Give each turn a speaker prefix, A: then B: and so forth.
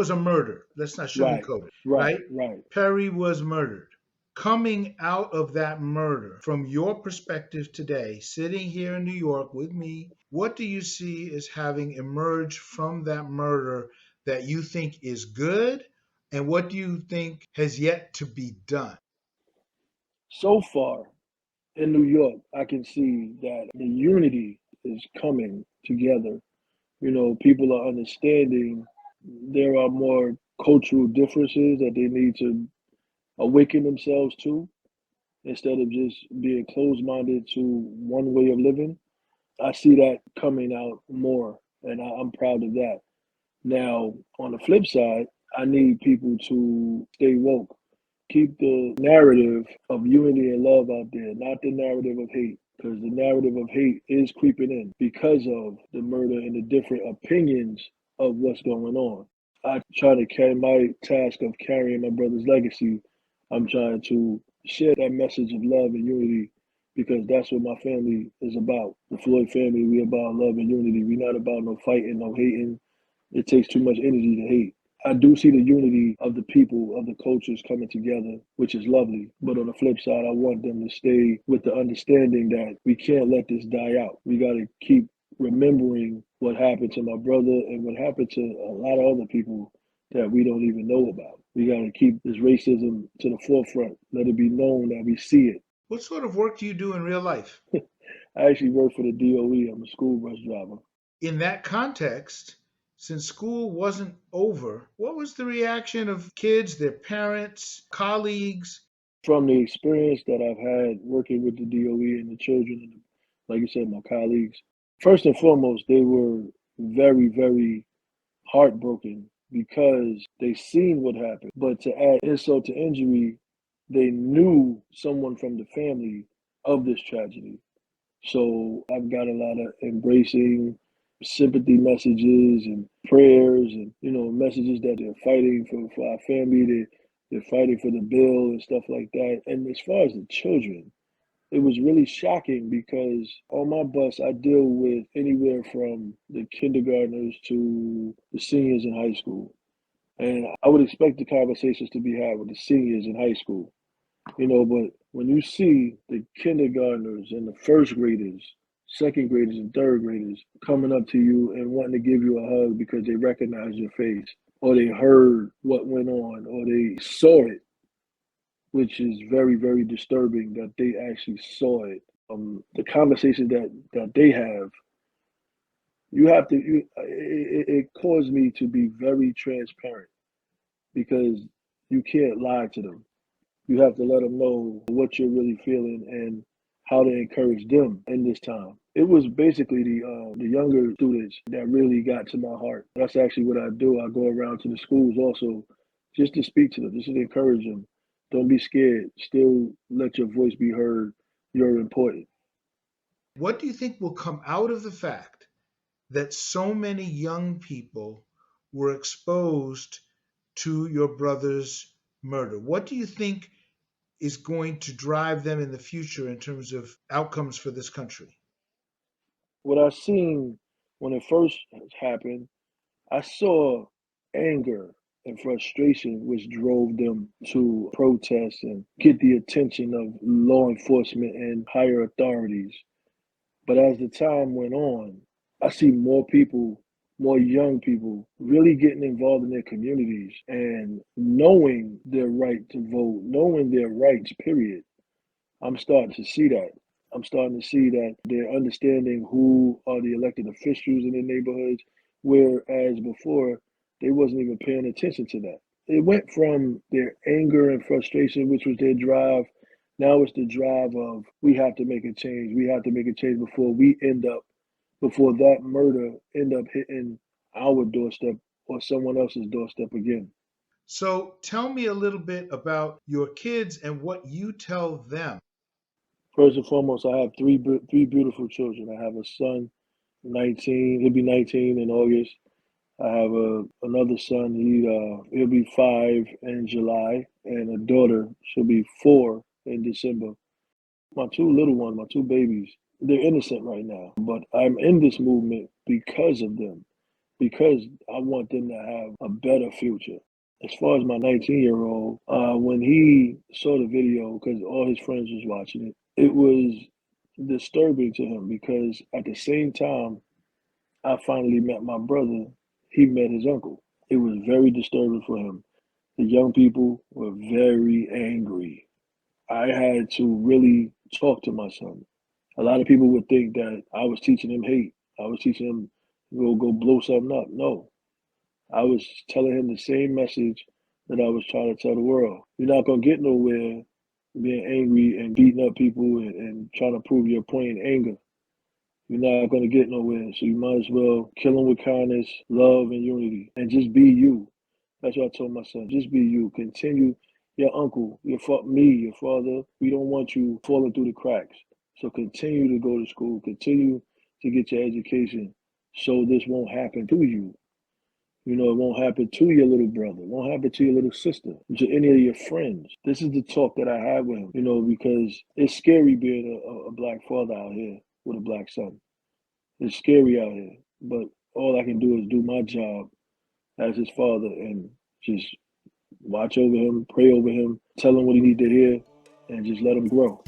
A: was a murder. Let's not
B: Right,
A: sugarcoat it,
B: right,
A: right?
B: right.
A: Perry was murdered. Coming out of that murder, from your perspective today, sitting here in New York with me, what do you see as having emerged from that murder that you think is good? And what do you think has yet to be done?
B: So far in New York, I can see that the unity is coming together. You know, people are understanding there are more cultural differences that they need to awaken themselves to instead of just being closed minded to one way of living. I see that coming out more, and I'm proud of that. Now, on the flip side, I need people to stay woke. Keep the narrative of unity and love out there, not the narrative of hate, because the narrative of hate is creeping in because of the murder and the different opinions of what's going on. I try to carry my task of carrying my brother's legacy. I'm trying to share that message of love and unity because that's what my family is about. The Floyd family, we about love and unity. We're not about no fighting, no hating. It takes too much energy to hate. I do see the unity of the people, of the cultures coming together, which is lovely. But on the flip side, I want them to stay with the understanding that we can't let this die out. We got to keep remembering what happened to my brother and what happened to a lot of other people that we don't even know about. We got to keep this racism to the forefront. Let it be known that we see it.
A: What sort of work do you do in real life?
B: I actually work for the DOE. I'm a school bus driver.
A: In that context, since school wasn't over, what was the reaction of kids, their parents, colleagues?
B: From the experience that I've had working with the DOE and the children, and like you said, my colleagues, first and foremost, they were very, very heartbroken because they seen what happened. But to add insult to injury, they knew someone from the family of this tragedy. So I've got a lot of embracing sympathy messages and prayers and, messages that they're fighting for our family. They're fighting for the bill and stuff like that. And as far as the children, it was really shocking because on my bus, I deal with anywhere from the kindergartners to the seniors in high school. And I would expect the conversations to be had with the seniors in high school. But when you see the kindergartners and the first graders, second graders and third graders coming up to you and wanting to give you a hug because they recognize your face or they heard what went on or they saw it, which is very, very disturbing that they actually saw it. The conversations that they have, it caused me to be very transparent because you can't lie to them. You have to let them know what you're really feeling and how to encourage them in this time. It was basically the younger students that really got to my heart. That's actually what I do. I go around to the schools also just to speak to them, just to encourage them. Don't be scared. Still let your voice be heard. You're important.
A: What do you think will come out of the fact that so many young people were exposed to your brother's murder? What do you think is going to drive them in the future in terms of outcomes for this country?
B: What I seen when it first happened, I saw anger and frustration, which drove them to protest and get the attention of law enforcement and higher authorities. But as the time went on, I see more people, more young people really getting involved in their communities and knowing their right to vote, knowing their rights, period. I'm starting to see that. I'm starting to see that they're understanding who are the elected officials in their neighborhoods, whereas before they wasn't even paying attention to that. It went from their anger and frustration, which was their drive. Now it's the drive of we have to make a change. We have to make a change before that murder end up hitting our doorstep or someone else's doorstep again.
A: So tell me a little bit about your kids and what you tell them.
B: First and foremost, I have three beautiful children. I have a son, 19. He'll be 19 in August. I have another son. He'll be 5 in July, and a daughter. She'll be 4 in December. My two little ones, my two babies, they're innocent right now, but I'm in this movement because of them. because I want them to have a better future. As far as my 19-year-old, when he saw the video, because all his friends was watching it, it was disturbing to him because at the same time I finally met my brother, he met his uncle. It was very disturbing for him. The young people were very angry. I had to really talk to my son. A lot of people would think that I was teaching him hate. I was teaching him go blow something up. No, I was telling him the same message that I was trying to tell the world. You're not gonna get nowhere being angry and beating up people and trying to prove your point in anger. You're not gonna get nowhere. So you might as well kill them with kindness, love, and unity, and just be you. That's what I told my son. Just be you. Continue. Your uncle, your father. We don't want you falling through the cracks. So continue to go to school. Continue to get your education, so this won't happen to you. You know, it won't happen to your little brother. It won't happen to your little sister, to any of your friends. This is the talk that I have with him, you know, because it's scary being a black father out here with a black son. It's scary out here. But all I can do is do my job as his father and just watch over him, pray over him, tell him what he need to hear, and just let him grow.